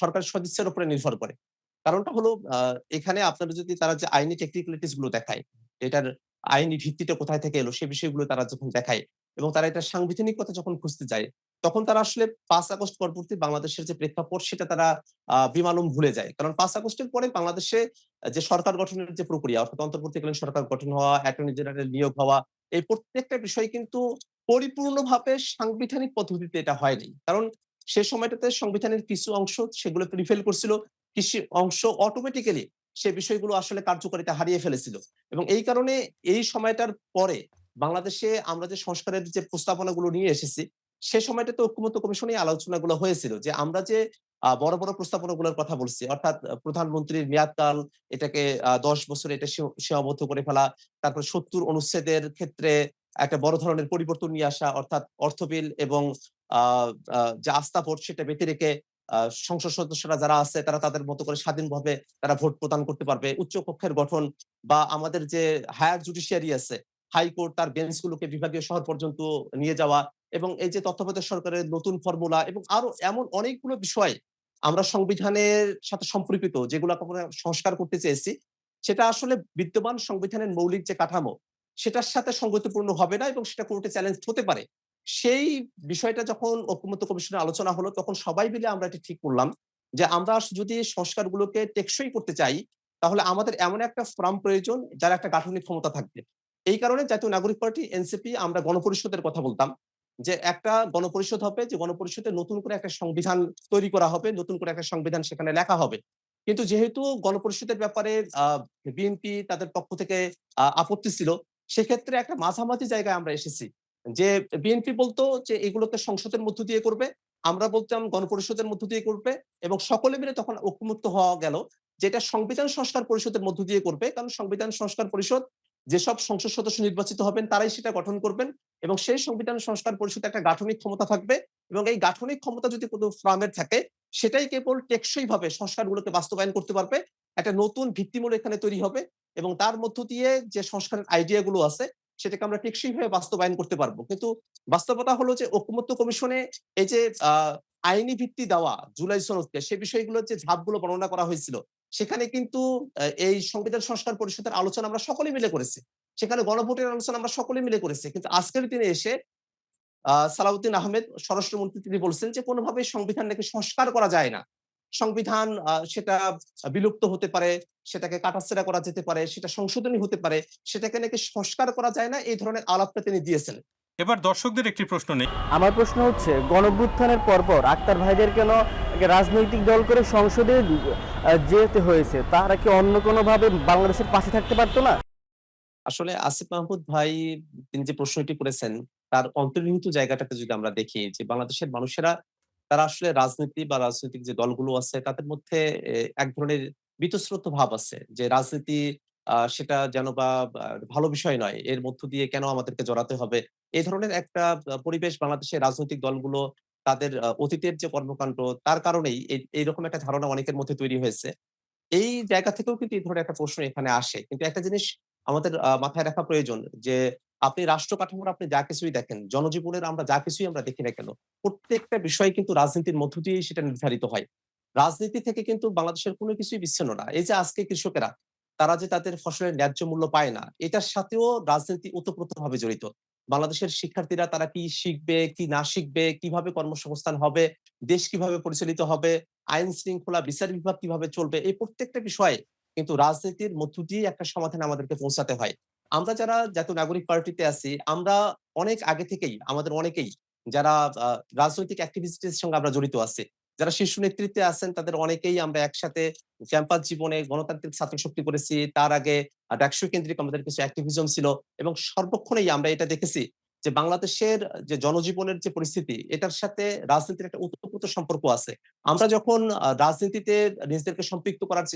সরকারের সদিচ্ছার উপরে নির্ভর করে। কারণটা হলো এখানে আপনারা যদি তারা যে আইনি টেকনিক্যালিটিস গুলো দেখায়, এটার আইনি ভিত্তিটা কোথায় থেকে এলো সে বিষয়গুলো তারা যখন দেখায় এবং তারা এটার সাংবিধানিকতা যখন খুঁজতে যায়, তখন তারা আসলে ৫ আগস্ট পরবর্তী বাংলাদেশের যে প্রেক্ষাপট সেটা তারা বেমালুম ভুলে যায়। কারণ ৫ আগস্টের পরে বাংলাদেশে যে সরকার গঠনের যে প্রক্রিয়া অর্থাৎ অন্তর্বর্তীকালীন সরকার গঠন হওয়া, অ্যাটর্নি জেনারেল নিয়োগ হওয়া, এই প্রত্যেকটা বিষয় কিন্তু পরিপূর্ণভাবে সাংবিধানিক পদ্ধতিতে এটা হয়নি। কারণ সে সময়টাতে সংবিধানের কিছু অংশ সেগুলোকে রিফেল করছিল। কিছু অংশ অটোমেটিক্যালি সে বিষয়গুলো আসলে কার্যকারিতা হারিয়ে ফেলেছিল। এবং এই কারণে এই সময়টার পরে বাংলাদেশে আমরা যে সংস্কারের যে প্রস্তাবনাগুলো নিয়ে এসেছি, সে সময়টাতে ঐক্যমত্য কমিশনেই আলোচনাগুলো হয়েছিল যে আমরা যে বড়, বড় প্রস্তাবনাগুলোর কথা বলছি অর্থাৎ প্রধানমন্ত্রীর মেয়াদকাল এটাকে ১০ বছরে এটা সীমাবদ্ধ করে ফেলা। তারপর ৭০ অনুচ্ছেদের ক্ষেত্রে একটা বড় ধরনের পরিবর্তন নিয়ে আসা অর্থাৎ অর্থ বিল এবং আ আ যে আস্থা ভোট সেটা ব্যতি রেখে আ সংসদ সদস্যরা যারা আছে তারা তাদের মতো করে স্বাধীনভাবে তারা ভোট প্রদান করতে পারবে। উচ্চ কক্ষের গঠন বা আমাদের যে হায়ার জুডিশিয়ারি আছে, হাইকোর্ট তার বেঞ্চগুলোকে বিভাগীয় শহর পর্যন্ত নিয়ে যাওয়া এবং এই যে তত্ত্বাবধায়ক সরকারের নতুন ফর্মুলা এবং আরো এমন অনেকগুলো বিষয় আমরা সংবিধানের সাথে সম্পর্কিত যেগুলো আমরা সংস্কার করতে চেয়েছি, সেটা আসলে বিদ্যমান সংবিধানের মৌলিক যে কাঠামো সেটার সাথে সঙ্গতিপূর্ণ হবে না এবং সেটা কোর্টে চ্যালেঞ্জ হতে পারে। সেই বিষয়টা যখন ঐকমত্য কমিশনে আলোচনা হলো তখন সবাই মিলে আমরা এটা ঠিক করলাম যে আমরা যদি সংস্কারগুলোকে টেকসই করতে চাই তাহলে আমাদের এমন একটা ফোরাম প্রয়োজন যার একটা গাঠনিক ক্ষমতা থাকবে। এই কারণে জাতীয় নাগরিক পার্টি এনসিপি আমরা গণপরিষদের কথা বলতাম। যে একটা গণপরিষদ হবে, যে গণপরিষদে নতুন করে একটা সংবিধান তৈরি করা হবে, নতুন করে একটা সংবিধান সেখানে লেখা হবে। কিন্তু যেহেতু গণপরিষদের ব্যাপারে আ বিএনপি তাদের পক্ষ থেকে আপত্তি ছিল, সেক্ষেত্রে একটা মাঝামাঝি জায়গায় আমরা এসেছি। যে বিএনপি বলতো যে এগুলোকে সংসদের মধ্য দিয়ে করবে। আমরা বলতাম গণপরিষদের মধ্য দিয়ে করবে এবং সকলে মিলে তখন ঐক্যমত্য হওয়া গেল যে এটা সংবিধান সংস্কার পরিষদের মধ্য দিয়ে করবে। কারণ সংবিধান সংস্কার পরিষদ যেসব সংসদ সদস্য নির্বাচিত হবেন তারাই সেটা গঠন করবেন এবং সেই সংবিধান সংস্কার পরিষদে একটা গাঠনিক ক্ষমতা থাকবে এবং এই গাঠনিক ক্ষমতা যদি কোনো ফর্মের থাকে সেটাই কেবল টেকসই ভাবে সংস্কারগুলোকে বাস্তবায়ন করতে পারবে। একটা নতুন ভিত্তিমূল এখানে তৈরি হবে এবং তার মধ্য দিয়ে যে সংস্কারের আইডিয়া গুলো আছে সেটাকে আমরা টেকসই ভাবে বাস্তবায়ন করতে পারবো। কিন্তু বাস্তবতা হলো যে ঐকমত্য কমিশনে এই যে আইনি ভিত্তি দেওয়া জুলাই সনদকে সে বিষয়গুলোর যে ধাপগুলো বর্ণনা করা হয়েছিল সেখানে কিন্তু এই সংবিধান সংস্কার পরিষদের আলোচনা আমরা সকলে মিলে করেছি। সেখানে গণভোটের আলোচনা আমরা সকলে মিলে করেছি। কিন্তু আজকের দিনে এসে সালাউদ্দিন আহমেদ স্বরাষ্ট্রমন্ত্রী তিনি বলছেন যে কোনোভাবেই সংবিধান নাকি সংস্কার করা যায় না। সংবিধান সেটা বিলুপ্ত হতে পারে, সেটাকে কাটাছেঁড়া করা যেতে পারে, সেটা সংশোধনী হতে পারে, সেটাকে নাকি সংস্কার করা যায় না এই ধরনের আলাপটা তিনি দিয়েছেন। এবার দর্শকদের একটি প্রশ্ন নেই। আমার প্রশ্ন হচ্ছে গণঅভ্যুত্থানের পরপর আক্তার ভাইদের কেন রাজনৈতিক দল করে সংসদে যেতে হয়েছে? তারা কি অন্য কোনোভাবে বাংলাদেশের পাশে থাকতে পারতো না? আসলে আসিফ মাহমুদ ভাই তিনি যে প্রশ্নটি করেছেন তার অন্তর্নিহিত জায়গাটাকে যদি আমরা দেখি যে বাংলাদেশের মানুষেরা তারা আসলে রাজনীতি বা রাজনৈতিক যে দলগুলো আছে তাদের মধ্যে এক ধরনের বীতশ্রদ্ধ ভাব আছে যে রাজনীতি সেটা যেন বা ভালো বিষয় নয়। এর মধ্য দিয়ে কেন আমাদেরকে জড়াতে হবে? এই ধরনের একটা পরিবেশ বাংলাদেশের রাজনৈতিক দলগুলো তাদের অতীতের যে কর্মকাণ্ড তার কারণেই এইরকম একটা ধারণা অনেকের মধ্যে তৈরি হয়েছে। এই জায়গা থেকেও কিন্তু এই ধরনের একটা প্রশ্ন এখানে আসে। কিন্তু একটা জিনিস আমাদের মাথায় রাখা প্রয়োজন যে আপনি রাষ্ট্র কাঠামোর আপনি যা কিছুই দেখেন, জনজীবনের আমরা যা কিছুই আমরা দেখি না কেন, প্রত্যেকটা বিষয় কিন্তু রাজনীতির মধ্য দিয়েই সেটা নির্ধারিত হয়। রাজনীতি থেকে কিন্তু বাংলাদেশের কোনো কিছুই বিচ্ছিন্ন না। এই যে আজকে কৃষকেরা, তারা যে তাদের ফসলের ন্যায্য মূল্য পায় না, এটার সাথেও রাজনীতি ওতপ্রোতভাবে জড়িত। বাংলাদেশের শিক্ষার্থীরা তারা কি শিখবে, কি না শিখবে, কিভাবে কর্মসংস্থান হবে, দেশ কিভাবে পরিচালিত হবে, আইন শৃঙ্খলা, বিচার বিভাগ কিভাবে চলবে, এই প্রত্যেকটা বিষয়ে কিন্তু রাজনীতির মধ্য দিয়েই একটা সমাধানে আমাদেরকে পৌঁছাতে হয়। আমরা যারা জাতীয় নাগরিক পার্টিতে আছি, আমরা অনেক আগে থেকেই আমাদের অনেকেই যারা আ রাজনৈতিক অ্যাক্টিভিস্টদের সঙ্গে আমরা জড়িত আছি। যারা শীর্ষ নেতৃত্বে আছেন তাদের অনেকেই আমরা একসাথে ক্যাম্পাস জীবনে গণতান্ত্রিক ছাত্র শক্তি করেছি। তার আগে ডাকসু কেন্দ্রিক আমাদের কিছু অ্যাক্টিভিজম ছিল এবং সর্বক্ষণেই আমরা এটা দেখেছি যে বাংলাদেশের যে জনজীবনের যে পরিস্থিতি এটার সাথে রাজনীতির একটা ওতপ্রোত সম্পর্ক আছে। আমরা যখন রাজনীতিতে নিজেদেরকে সম্পৃক্ত করার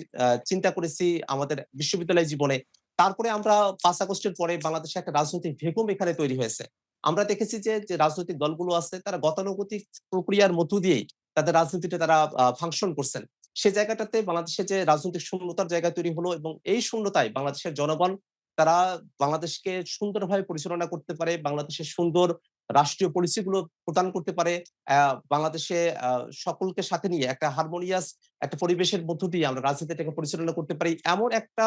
চিন্তা করেছি আমাদের বিশ্ববিদ্যালয় জীবনে, তারপরে আমরা ৫ আগস্টের পরে বাংলাদেশে একটা রাজনৈতিক ভেকুম এখানে তৈরি হয়েছে। আমরা দেখেছি যে রাজনৈতিক দলগুলো আছে তারা গতানুগতিক প্রক্রিয়ার মধ্য দিয়েই তাদের রাজনীতিটা তারা ফাংশন করছেন। সে জায়গাটাতে বাংলাদেশে যে রাজনৈতিক শূন্যতার জায়গা তৈরি হলো এবং এই শূন্যতায় বাংলাদেশের জনগণ তারা বাংলাদেশকে সুন্দরভাবে পরিচালনা করতে পারে, বাংলাদেশের সুন্দর রাষ্ট্রীয় পলিসি গুলো প্রদান করতে পারে। বাংলাদেশে সকলকে সাথে নিয়ে একটা হারমোনিয়াস একটা পরিবেশের মধ্য দিয়ে আমরা রাজনীতিটাকে পরিচালনা করতে পারি। এমন একটা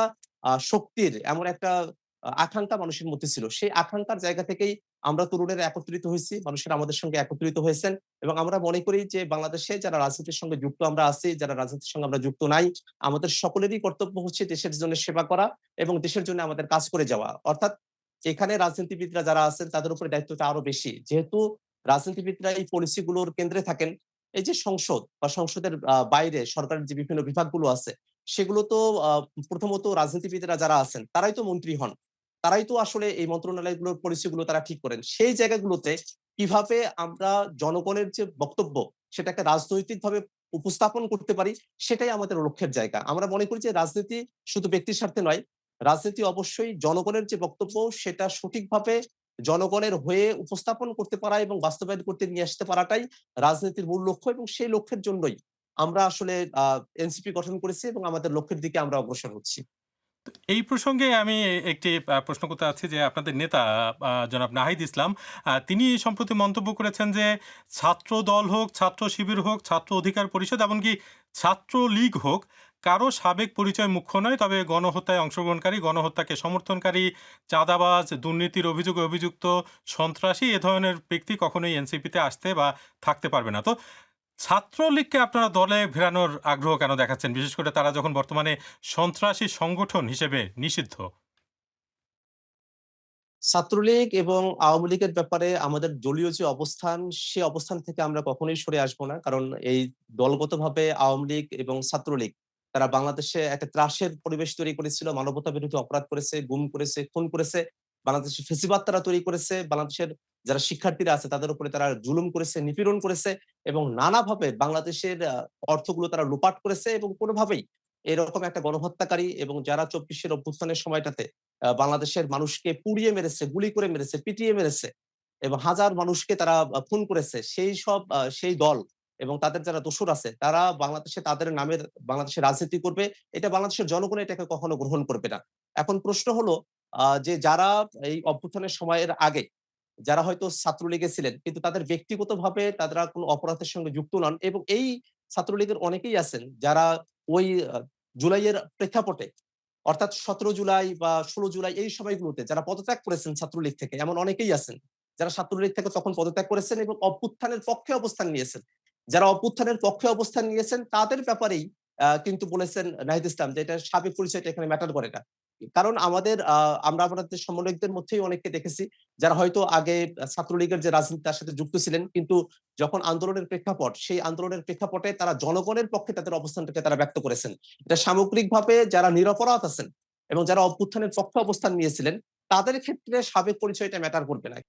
শক্তির এমন একটা আকাঙ্খা মানুষের মধ্যে ছিল। সেই আকাঙ্খার জায়গা থেকেই আমরা তরুণেরা একত্রিত হয়েছি। মানুষেরা আমাদের সঙ্গে একত্রিত হয়েছেন এবং আমরা মনে করি যে বাংলাদেশে যারা রাজনীতির সঙ্গে যুক্ত আমরা আছি, যারা রাজনীতির সঙ্গে আমরা যুক্ত নাই, আমাদের সকলেরই কর্তব্য হচ্ছে দেশের জন্য সেবা করা এবং দেশের জন্য আমাদের কাজ করে যাওয়া। অর্থাৎ এখানে রাজনীতিবিদরা যারা আছেন তাদের উপরে দায়িত্বটা আরো বেশি। যেহেতু রাজনীতিবিদরা এই পলিসি গুলোর কেন্দ্রে থাকেন, এই যে সংসদ বা সংসদের বাইরে সরকারের যে বিভিন্ন বিভাগগুলো আছে, সেগুলো তো প্রথমত রাজনীতিবিদরা যারা আছেন তারাই তো মন্ত্রী হন। তারাই তো আসলে এই মন্ত্রণালয়গুলোর পলিসি গুলো তারা ঠিক করেন। সেই জায়গাগুলোতে কিভাবে আমরা জনগণের যে বক্তব্য সেটাকে রাজনৈতিকভাবে উপস্থাপন করতে পারি, সেটাই আমাদের লক্ষ্যের জায়গা। আমরা মনে করি যে রাজনীতি শুধু ব্যক্তির স্বার্থে নয়, রাজনীতি অবশ্যই জনগণের যে বক্তব্য সেটা সঠিকভাবে জনগণের হয়ে উপস্থাপন করতে পারা এবং বাস্তবায়ন করতে নিয়ে আসতে পারাটাই রাজনীতির মূল লক্ষ্য এবং সেই লক্ষ্যের জন্যই আমরা আসলে এনসিপি গঠন করেছি এবং আমাদের লক্ষ্যের দিকে আমরা অগ্রসর হচ্ছি। এই প্রসঙ্গে আমি একটি প্রশ্ন করতে চাচ্ছি যে আপনাদের নেতা জনাব নাহিদ ইসলাম তিনি সম্প্রতি মন্তব্য করেছেন যে ছাত্র দল হোক, ছাত্র শিবির হোক, ছাত্র অধিকার পরিষদ এমনকি ছাত্র লীগ হোক, কারো সাবেক পরিচয় মুখ্য নয়। তবে গণহত্যায় অংশগ্রহণকারী, গণহত্যাকে সমর্থনকারী, চাঁদাবাজ, দুর্নীতির অভিযোগে অভিযুক্ত, সন্ত্রাসী এ ধরনের ব্যক্তি কখনোই এনসিপিতে আসতে বা থাকতে পারবে না। তো ছাত্রলীগকে আপনারা দলে ফেরানোর আগ্রহ কেন দেখাচ্ছেন? বিশেষ করে তারা যখন বর্তমানে সন্ত্রাসী সংগঠন হিসেবে নিষিদ্ধ। ছাত্রলীগ এবং আওয়ামী লীগের ব্যাপারে আমাদের দলীয় যে অবস্থান, সে অবস্থান থেকে আমরা কখনোই সরে আসবো না। কারণ এই দলগতভাবে আওয়ামী লীগ এবং ছাত্রলীগ তারা বাংলাদেশে একটা ত্রাসের পরিবেশ তৈরি করেছিল, মানবতা বিরোধী অপরাধ করেছে, গুম করেছে, খুন করেছে, বাংলাদেশে ফ্যাসিবাদ তারা তৈরি করেছে, বাংলাদেশের যারা শিক্ষার্থীরা আছে তাদের উপরে তারা জুলুম করেছে, নিপীড়ন করেছে এবং নানাভাবে বাংলাদেশের অর্থগুলো তারা লুপাট করেছে এবং কোনোভাবেই এরকম একটা গণহত্যাকারী এবং যারা ২৪-এর অভ্যুত্থানের সময়টাতে বাংলাদেশের মানুষকে পুড়িয়ে মেরেছে, গুলি করে মেরেছে, পিটিয়ে মেরেছে এবং হাজার মানুষকে তারা খুন করেছে। সেই দল এবং তাদের যারা দোসর আছে তারা বাংলাদেশে তাদের নামের বাংলাদেশে রাজনীতি করবে। এটা বাংলাদেশের জনগণ এটাকে কখনো গ্রহণ করবে না। এখন প্রশ্ন হলো যে যারা এই অভ্যুত্থানের সময়ের আগে যারা হয়তো ছাত্রলীগে ছিলেন কিন্তু তাদের ব্যক্তিগতভাবে তারা কোনো অপরাধের সঙ্গে যুক্ত নন এবং এই ছাত্রলীগের অনেকেই আছেন যারা ওই জুলাইয়ের প্রেক্ষাপটে অর্থাৎ ১৭ জুলাই বা ১৬ জুলাই এই সময়গুলোতে যারা পদত্যাগ করেছেন ছাত্রলীগ থেকে এমন অনেকেই আছেন। যারা ছাত্রলীগ থেকে তখন পদত্যাগ করেছেন এবং অভ্যুত্থানের পক্ষে অবস্থান নিয়েছেন। যারা অভ্যুত্থানের পক্ষে অবস্থান নিয়েছেন তাদের ব্যাপারেই কিন্তু বলেছেন নাহিদ ইসলাম যে এটা সাবেক পরিচয়টা এখানে ম্যাটার করে না। কারণ আমরা আমাদের সমন্বয়কদের মধ্যেই অনেককে দেখেছি যারা হয়তো আগে ছাত্রলীগের যে রাজনীতি তার সাথে যুক্ত ছিলেন কিন্তু যখন আন্দোলনের প্রেক্ষাপট সেই আন্দোলনের প্রেক্ষাপটে তারা জনগণের পক্ষে তাদের অবস্থানটাকে তারা ব্যক্ত করেছেন। এটা সামগ্রিকভাবে যারা নিরপরাধ আছেন এবং যারা অভ্যুত্থানের পক্ষে অবস্থান নিয়েছিলেন তাদের ক্ষেত্রে সাবেক পরিচয়টা ম্যাটার করবে না।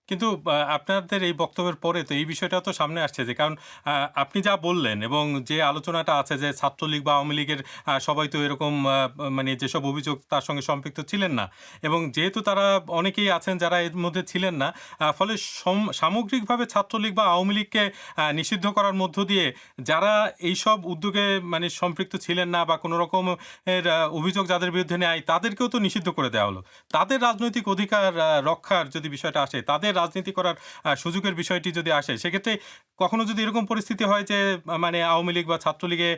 কিন্তু আপনাদের এই বক্তব্যের পরে তো এই বিষয়টাও তো সামনে আসছে যে কারণ আ আপনি যা বললেন এবং যে আলোচনাটা আছে যে ছাত্রলীগ বা আওয়ামী লীগের সবাই তো এরকম মানে যেসব অভিযোগ তার সঙ্গে সম্পৃক্ত ছিলেন না। এবং যেহেতু তারা অনেকেই আছেন যারা এর মধ্যে ছিলেন না, ফলে সামগ্রিকভাবে ছাত্রলীগ বা আওয়ামী লীগকে নিষিদ্ধ করার মধ্য দিয়ে যারা এইসব উদ্যোগে মানে সম্পৃক্ত ছিলেন না বা কোনো রকমের অভিযোগ যাদের বিরুদ্ধে নেয় তাদেরকেও তো নিষিদ্ধ করে দেওয়া হলো। তাদের রাজনৈতিক অধিকার রক্ষার যদি বিষয়টা আসে, তাদের রাজনীতি করার সুযোগের বিষয়টি যদি আসে, সেক্ষেত্রে কখনো যদি এরকম পরিস্থিতি হয় যে মানে আওয়ামী লীগ বা ছাত্রলীগে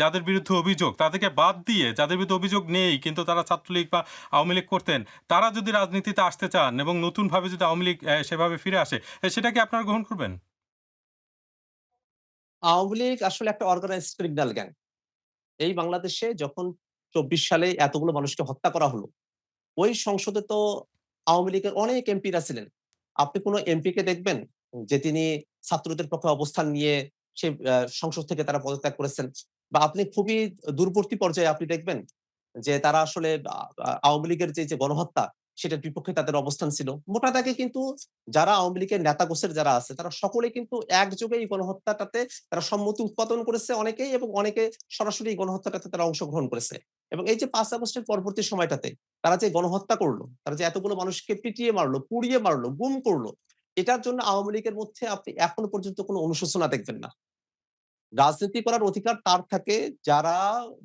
যাদের বিরুদ্ধে অভিযোগ তাদেরকে বাদ দিয়ে যাদের বিরুদ্ধে অভিযোগ নেই কিন্তু তারা ছাত্রলীগ বা আওয়ামী লীগ করতেন, তারা যদি রাজনীতিতে আসতে চান এবং নতুনভাবে যদি আওয়ামী লীগ সেভাবে ফিরে আসে, সেটা কি আপনারা গ্রহণ করবেন? আওয়ামী লীগ আসলে একটা অর্গানাইজড ক্রিমিনাল গ্যাং। এই বাংলাদেশে যখন ২৪ সালে এতগুলো মানুষকে হত্যা করা হলো, ওই সংসদে তো আওয়ামী লীগের অনেক এমপিরা ছিলেন। আপনি কোন এমপিকে দেখবেন যে তিনি ছাত্রদের পক্ষে অবস্থান নিয়ে সে সংসদ থেকে তারা পদত্যাগ করেছেন। বা আপনি খুবই দূরবর্তী পর্যায়ে আপনি দেখবেন যে তারা আসলে আ আ আওয়ামী লীগের যে গণহত্যা সেটার বিপক্ষে তাদের অবস্থান ছিল। মোটা দাগে কিন্তু যারা আওয়ামী লীগের নেতা-গোছের যারা আছে তারা সকলেই কিন্তু একযোগে এই গণহত্যাটাতে তারা সম্মতি উৎপাদন করেছে অনেকেই এবং অনেকে সরাসরি এই গণহত্যাটাতে তারা অংশগ্রহণ করেছে। এবং এই যে ৫ আগস্টের পরবর্তী সময়টাতে তারা যে গণহত্যা করলো, তারা যে এতগুলো মানুষকে পিটিয়ে মারলো, পুড়িয়ে মারলো, গুম করলো, এটার জন্য আওয়ামী লীগের মধ্যে আপনি এখনো পর্যন্ত কোনো অনুশোচনা দেখবেন না। রাজনীতি করার অধিকার তার থাকে যারা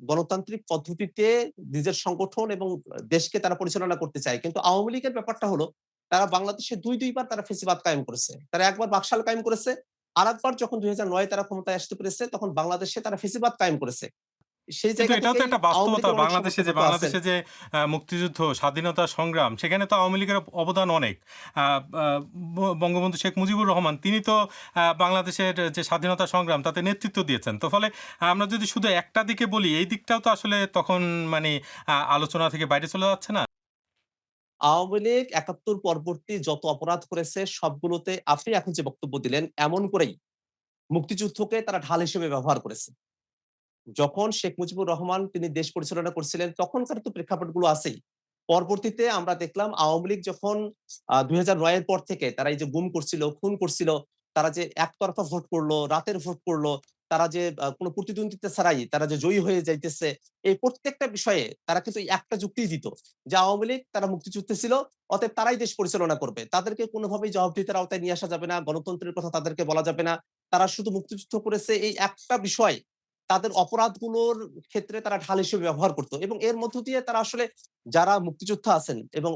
গণতান্ত্রিক পদ্ধতিতে নিজের সংগঠন এবং দেশকে তারা পরিচালনা করতে চায়। কিন্তু আওয়ামী লীগের ব্যাপারটা হলো তারা বাংলাদেশে ২ বার তারা ফ্যাসিবাদ কায়েম করেছে। তারা একবার বাকশাল কায়েম করেছে, আরেকবার যখন ২০০৯ তারা ক্ষমতায় আসতে পেরেছে তখন বাংলাদেশে তারা ফ্যাসিবাদ কায়েম করেছে। সেই কিন্তু জায়গা এটাও তো থেকেই একটা আওয়ামী বাস্তবতা। লীগের অনেক বাংলাদেশে সমর্থক যে হয়তো আছেন। বাংলাদেশে যে মুক্তিযুদ্ধ, স্বাধীনতা সংগ্রাম, সেখানে তো আওয়ামী লীগের অবদান অনেক। আ আ বঙ্গবন্ধু শেখ মুজিবুর রহমান তিনি তো বাংলাদেশের যে স্বাধীনতা সংগ্রাম তাতে নেতৃত্ব দিয়েছেন। তো ফলে আমরা যদি শুধু একটা দিকে বলি, এই দিকটাও তো আসলে তখন মানে আলোচনা থেকে বাইরে চলে যাচ্ছে না? আওয়ামী লীগ ৭১ পরবর্তী যত অপরাধ করেছে সবগুলোতে আপনি এখন যে বক্তব্য দিলেন এমন করেই মুক্তিযুদ্ধকে তারা ঢাল হিসেবে ব্যবহার করেছে। যখন শেখ মুজিবুর রহমান তিনি দেশ পরিচালনা করছিলেন তখনকার তো প্রেক্ষাপটগুলো আছেই। পরবর্তীতে আমরা দেখলাম আওয়ামী লীগ যখন ২০০৯ এর পর থেকে তারা এই যে গুম করছিল, খুন করছিল, তারা যে একতরফা ভোট করলো, রাতের ভোট করলো, তারা যে কোন প্রতিদ্বন্দ্বিতা ছাড়াই তারা যে জয়ী হয়ে যাইতেছে, এই প্রত্যেকটা বিষয়ে তারা কিন্তু এই একটা যুক্তিই দিত যে আওয়ামী লীগ তারা মুক্তিযুদ্ধে ছিল, অতএব তারাই দেশ পরিচালনা করবে। তাদেরকে কোনোভাবেই জবাবদিহিতার আওতায় নিয়ে আসা যাবে না, গণতন্ত্রের কথা তাদেরকে বলা যাবে না। তারা শুধু মুক্তিযুদ্ধ করেছে এই একটা বিষয় তাদের অপরাধগুলোর ক্ষেত্রে তারা ঢাল হিসেবে ব্যবহার করত এবং এর মধ্য দিয়ে তারা আসলে যারা মুক্তিযোদ্ধা আছেন এবং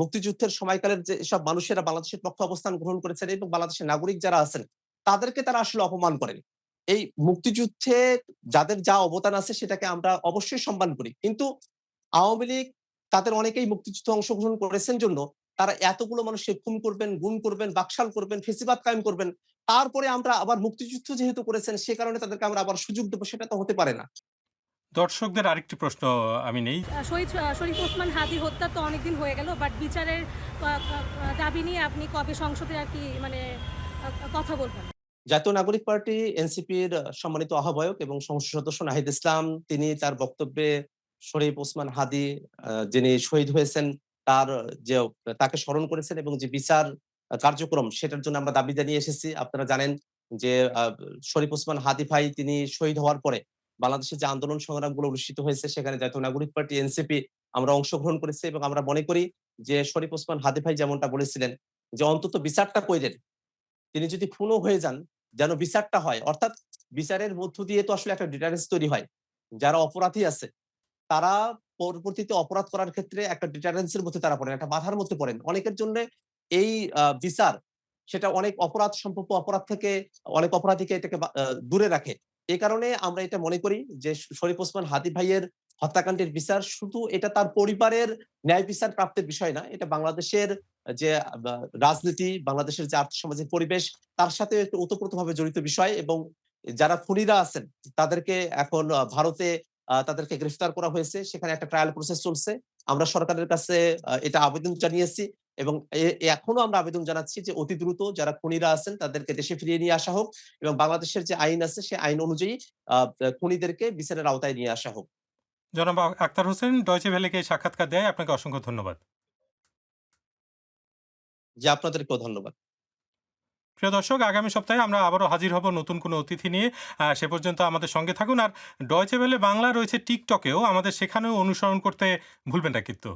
মুক্তিযুদ্ধের সময়কালের যে সব মানুষেরা বাংলাদেশের পক্ষে অবস্থান গ্রহণ করেছেন এবং বাংলাদেশের নাগরিক যারা আছেন তাদেরকে তারা আসলে অপমান করেন। এই মুক্তিযুদ্ধে যাদের যা অবদান আছে সেটাকে আমরা অবশ্যই সম্মান করি। কিন্তু আওয়ামী লীগ তাদের অনেকেই মুক্তিযুদ্ধে অংশগ্রহণ করেছেন জন্য তারা এতগুলো মানুষকে খুন করবেন, গুম করবেন, বাকশাল করবেন, ফ্যাসিবাদ কায়েম করবেন। তারপরে আমরা আবার মুক্তিযুদ্ধ যেহেতু করেছেন সে কারণে তাদেরকে আমরা আবার সুযোগ দেব সেটা তো হতে পারে না। দর্শকদের আরেকটি প্রশ্ন আমি নেই। শহীদ শরীফ ওসমান হাদি হত্যা তো অনেকদিন হয়ে গেল, বাট বিচারের দাবি নিয়ে আপনি কবে সংসদে আর কি মানে কথা বলবেন? জাতীয় নাগরিক পার্টি এনসিপির সম্মানিত আহ্বায়ক এবং সংসদ সদস্য নাহিদ ইসলাম তিনি তার বক্তব্যে শরীফ ওসমান হাদি যিনি শহীদ হয়েছেন তার যে তাকে স্মরণ করেছেন এবং যে বিচার কার্যক্রম সেটার জন্য আমরা দাবি জানিয়ে এসেছি। আপনারা জানেন যে শরীফ ওসমান হাদি ভাই তিনি শহীদ হওয়ার পরে বাংলাদেশে যে আন্দোলন সংগ্রামগুলো অনুষ্ঠিত হয়েছে সেখানে জাতীয় নাগরিক পার্টি এনসিপি আমরা অংশগ্রহণ করেছি এবং আমরা মনে করি যে শরীফ ওসমান হাদি ভাই যেমনটা বলেছিলেন যে অন্তত বিচারটা কইরেন, তিনি যদি খুনও হয়ে যান যেন বিচারটা হয়। অর্থাৎ বিচারের মধ্য দিয়ে তো আসলে একটা ডিটারেন্স তৈরি হয়। যারা অপরাধী আছে তারা পরবর্তীতে অপরাধ করার ক্ষেত্রে একটা ডিটারেন্স এর মধ্যে তারা পড়েন, একটা বাধার মধ্যে পড়েন। অনেকের জন্য এই বিচার সেটা অনেক অপরাধ সম্ভাব্য অপরাধ থেকে অনেক অপরাধীকে এটাকে দূরে রাখে। এই কারণে আমরা এটা মনে করি যে শরীফ ওসমান হাদি ভাইয়ের হত্যাকাণ্ডের বিচার শুধু এটা তার পরিবারের ন্যায় বিচার প্রাপ্তির বিষয় না। এটা বাংলাদেশের যে রাজনীতি, বাংলাদেশের যে আর্থসামাজিক পরিবেশ তার সাথে একটু ওতপ্রোতভাবে জড়িত বিষয় এবং যারা খুনিরা আছেন তাদেরকে এখন ভারতে তাদেরকে গ্রেফতার করা হয়েছে। সেখানে একটা ট্রায়াল প্রসেস চলছে। আমরা সরকারের কাছে এটা আবেদন জানিয়েছি এবং এখনো আমরা আবেদন জানাচ্ছি যে অতি দ্রুত যারা খুনিরা আছেন তাদেরকে দেশে ফিরিয়ে নিয়ে আসা হোক এবং বাংলাদেশের যে আইন আছে সেই আইন অনুযায়ী খুনিদেরকে বিচারের আওতায় নিয়ে আসা হোক। জনাব আক্তার হোসেন ডয়চে ভেলেকে এই সাক্ষাৎকার দেয়, আপনাকে অসংখ্য ধন্যবাদ। জি, আপনাদেরকেও ধন্যবাদ। প্রিয় দর্শক, আগামী সপ্তাহে আমরা আবারও হাজির হব নতুন কোনো অতিথি নিয়ে। সে পর্যন্ত আমাদের সঙ্গে থাকুন। আর ডয়চে ভেলে বাংলা রয়েছে টিকটকেও, আমাদের সেখানেও অনুসরণ করতে ভুলবেন না কিন্তু।